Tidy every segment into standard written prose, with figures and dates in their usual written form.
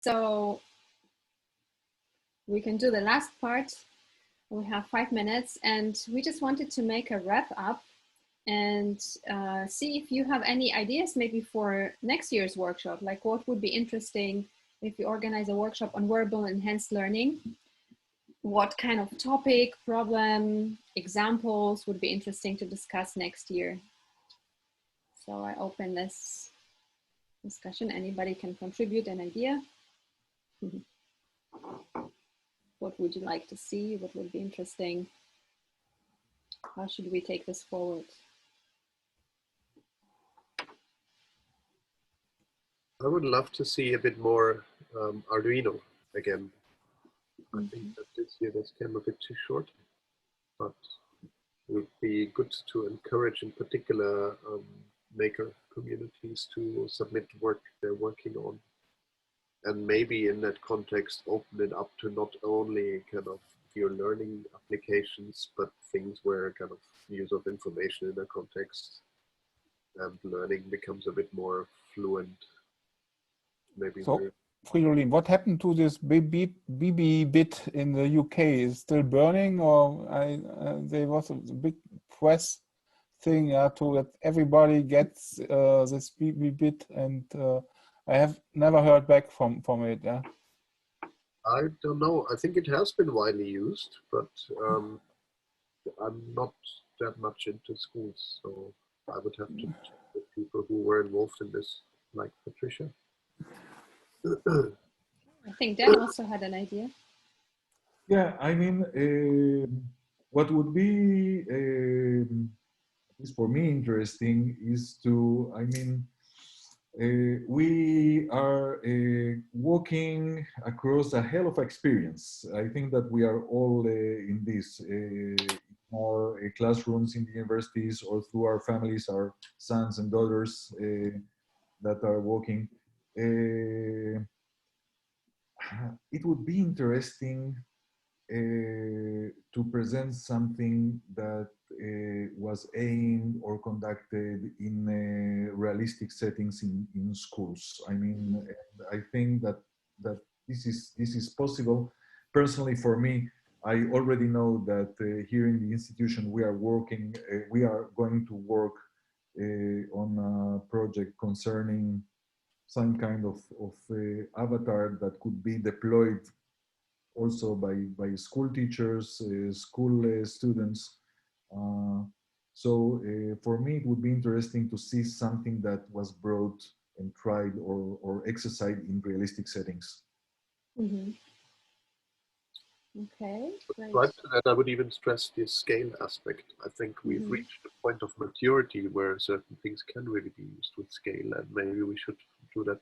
So we can do the last part. We have 5 minutes, and we just wanted to make a wrap up and see if you have any ideas maybe for next year's workshop, like what would be interesting if you organize a workshop on wearable enhanced learning. What kind of topic, problem, examples would be interesting to discuss next year? So I open this discussion. Anybody can contribute an idea. What would you like to see? What would be interesting? How should we take this forward? I would love to see a bit more Arduino again. I think that this year this came a bit too short, but it would be good to encourage in particular maker communities to submit work they're working on. And maybe in that context, open it up to not only kind of your learning applications, but things where kind of use of information in a context and learning becomes a bit more fluent. Maybe so, Fridolin, what happened to this BB bit in the UK? Is it still burning, or there was a big press thing to that everybody gets this BB bit, and I have never heard back from it. Yeah. I don't know. I think it has been widely used, but I'm not that much into schools, so I would have to check with people who were involved in this, like Patricia. I think Dan also had an idea. Yeah, I mean, what would be, at least for me, interesting is to, I mean, we are walking across a hell of experience. I think that we are all in this, more classrooms in the universities or through our families, our sons and daughters that are walking. It would be interesting to present something that was aimed or conducted in realistic settings in schools. I mean, I think that this is possible. Personally, for me, I already know that here in the institution we are working. We are going to work on a project concerning some kind of avatar that could be deployed also by school teachers, school students. So for me, it would be interesting to see something that was brought and tried or exercised in realistic settings. Mm-hmm. Okay, great. Right to that, I would even stress the scale aspect. I think we've reached a point of maturity where certain things can really be used with scale, and maybe we should do that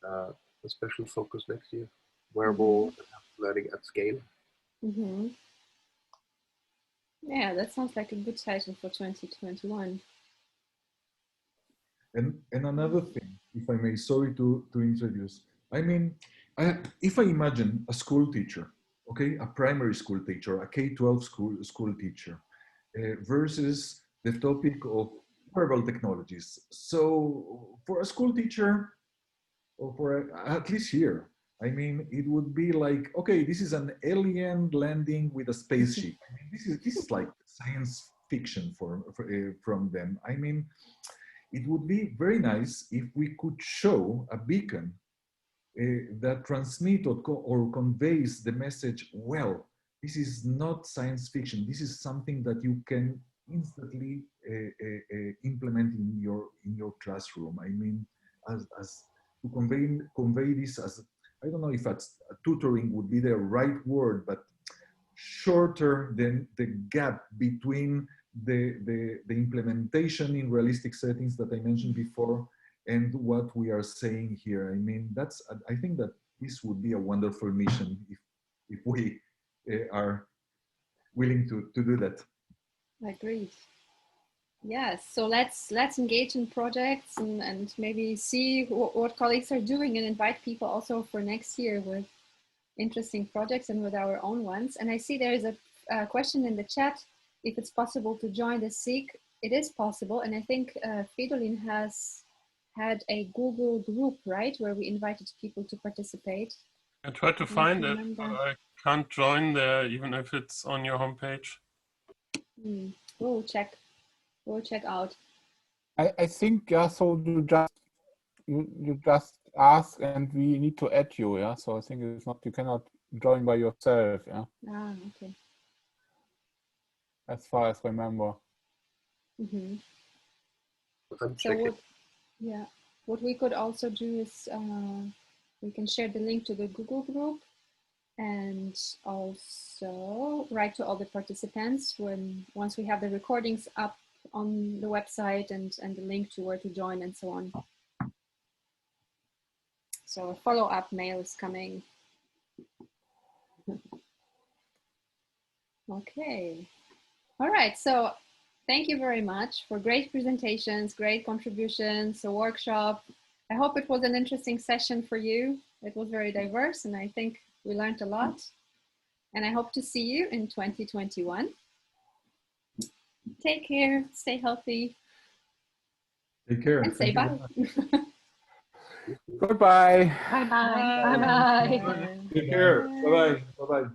a special focus next year. Wearable learning at scale. Yeah, that sounds like a good title for 2021. And another thing, if I may, sorry to introduce. I mean, if I imagine a school teacher, okay, a primary school teacher, a K-12 school teacher, versus the topic of wearable technologies. So for a school teacher, or for at least here, I mean, it would be like, okay, this is an alien landing with a spaceship. I mean, this is like science fiction from them. I mean, it would be very nice if we could show a beacon that transmits or conveys the message, well, this is not science fiction. This is something that you can instantly implement in your classroom. I mean, as to convey this as, I don't know if tutoring would be the right word, but shorter than the gap between the implementation in realistic settings that I mentioned before and what we are saying here. I mean, I think that this would be a wonderful mission if we are willing to do that. Agreed. Yes, so let's engage in projects and maybe see what colleagues are doing and invite people also for next year with interesting projects and with our own ones. And I see there is a question in the chat, if it's possible to join the SIG. It is possible, and I think Fridolin has had a Google group, right, where we invited people to participate. I tried to find it, but I can't join there, even if it's on your homepage. We'll check. We'll check out. I think, yeah, so you just ask and we need to add you, yeah. So I think it's not, you cannot join by yourself, yeah. Ah, okay. As far as I remember. I'm So checking. what we could also do is we can share the link to the Google group and also write to all the participants once we have the recordings up on the website and the link to where to join and so on. So a follow-up mail is coming. Okay. All right. So thank you very much for great presentations, great contributions, a workshop. I hope it was an interesting session for you. It was very diverse and I think we learned a lot. And I hope to see you in 2021. Take care, stay healthy. Take care. And say bye. Goodbye. Bye-bye. Bye-bye. Take care. Bye-bye. Bye-bye.